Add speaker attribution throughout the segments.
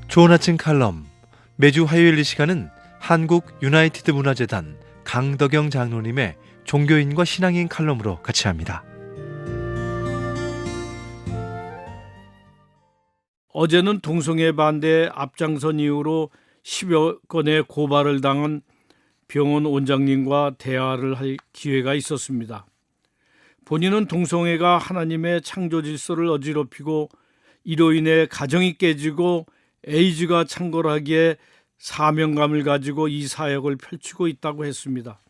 Speaker 1: 좋은 아침 칼럼. 매주 화요일 이 시간은 한국 유나이티드 문화재단 강덕영 장로님의 종교인과 신앙인 칼럼으로 같이 합니다.
Speaker 2: 어제는 동성애 반대 앞장선 이후로 10여 건의 고발을 당한 병원 원장님과 대화를 할 기회가 있었습니다. 본인은 동성애가 하나님의 창조 질서를 어지럽히고 이로 인해 가정이 깨지고 에이즈가 창궐하기에 사명감을 가지고 이 사역을 펼치고 있다고 했습니다.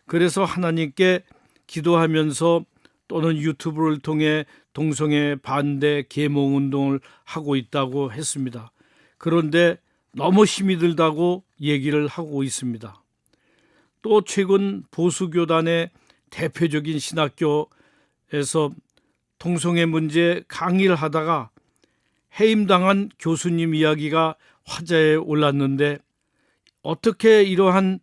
Speaker 2: 그래서 하나님께 기도하면서 또는 유튜브를 통해 동성애 반대 계몽 운동을 하고 있다고 했습니다. 그런데 너무 힘이 들다고 얘기를 하고 있습니다. 또 최근 보수교단의 대표적인 신학교에서 동성애 문제 강의를 하다가 해임당한 교수님 이야기가 화제에 올랐는데, 어떻게 이러한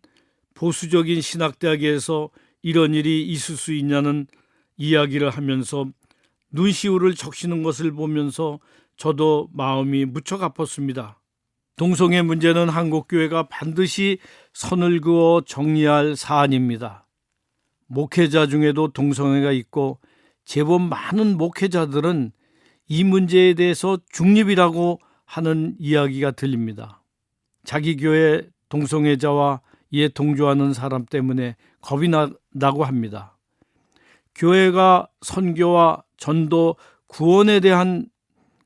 Speaker 2: 보수적인 신학대학에서 이런 일이 있을 수 있냐는 이야기를 하면서 눈시울을 적시는 것을 보면서 저도 마음이 무척 아팠습니다. 동성애 문제는 한국교회가 반드시 선을 그어 정리할 사안입니다. 목회자 중에도 동성애가 있고 제법 많은 목회자들은 이 문제에 대해서 중립이라고 하는 이야기가 들립니다. 자기 교회 동성애자와 이에 동조하는 사람 때문에 겁이 난다고 합니다. 교회가 선교와 전도, 구원에 대한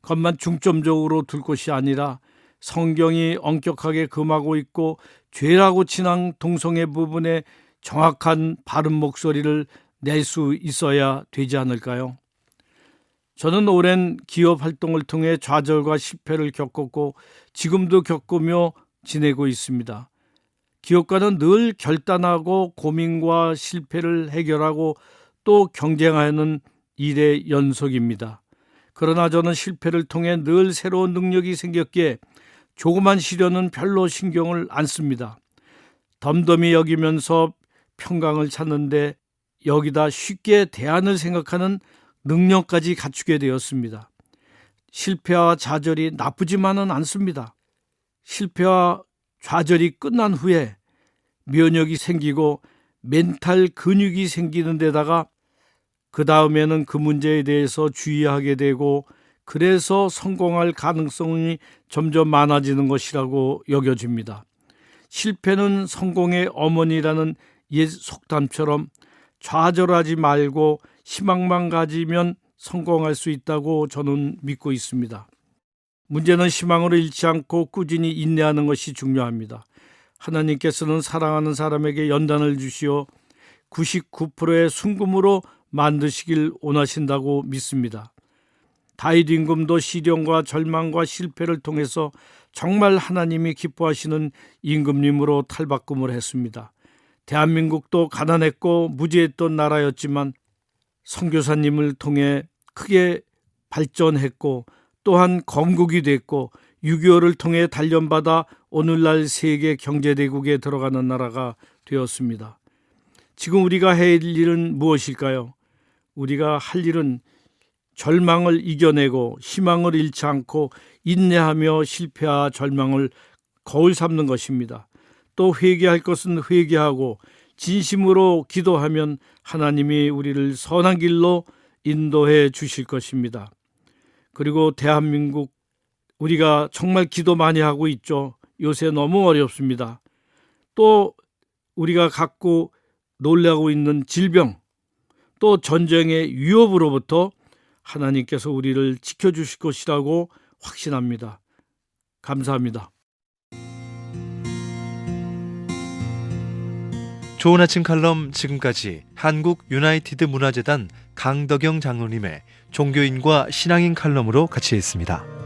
Speaker 2: 것만 중점적으로 둘 것이 아니라 성경이 엄격하게 금하고 있고 죄라고 칭한 동성애 부분에 정확한 바른 목소리를 낼 수 있어야 되지 않을까요? 저는 오랜 기업 활동을 통해 좌절과 실패를 겪었고 지금도 겪으며 지내고 있습니다. 기업가는 늘 결단하고 고민과 실패를 해결하고 또 경쟁하는 일의 연속입니다. 그러나 저는 실패를 통해 늘 새로운 능력이 생겼기에 조그만 시련은 별로 신경을 안 씁니다. 덤덤히 여기면서 평강을 찾는데 여기다 쉽게 대안을 생각하는 능력까지 갖추게 되었습니다. 실패와 좌절이 나쁘지만은 않습니다. 실패와 좌절이 끝난 후에 면역이 생기고 멘탈 근육이 생기는 데다가 그 다음에는 그 문제에 대해서 주의하게 되고, 그래서 성공할 가능성이 점점 많아지는 것이라고 여겨집니다. 실패는 성공의 어머니라는 옛 속담처럼 좌절하지 말고 희망만 가지면 성공할 수 있다고 저는 믿고 있습니다. 문제는 희망을 잃지 않고 꾸준히 인내하는 것이 중요합니다. 하나님께서는 사랑하는 사람에게 연단을 주시어 99%의 순금으로 만드시길 원하신다고 믿습니다. 다윗 임금도 시련과 절망과 실패를 통해서 정말 하나님이 기뻐하시는 임금님으로 탈바꿈을 했습니다. 대한민국도 가난했고 무지했던 나라였지만 선교사님을 통해 크게 발전했고 또한 건국이 됐고 6.25를 통해 단련받아 오늘날 세계 경제대국에 들어가는 나라가 되었습니다. 지금 우리가 해야 할 일은 무엇일까요? 우리가 할 일은 절망을 이겨내고 희망을 잃지 않고 인내하며 실패와 절망을 거울 삼는 것입니다. 또 회개할 것은 회개하고 진심으로 기도하면 하나님이 우리를 선한 길로 인도해 주실 것입니다. 그리고 대한민국, 우리가 정말 기도 많이 하고 있죠. 요새 너무 어렵습니다. 또 우리가 갖고 놀라고 있는 질병, 또 전쟁의 위협으로부터 하나님께서 우리를 지켜주실 것이라고 확신합니다. 감사합니다.
Speaker 1: 좋은 아침 칼럼, 지금까지 한국 유나이티드 문화재단 강덕영 장로님의 종교인과 신앙인 칼럼으로 같이 했습니다.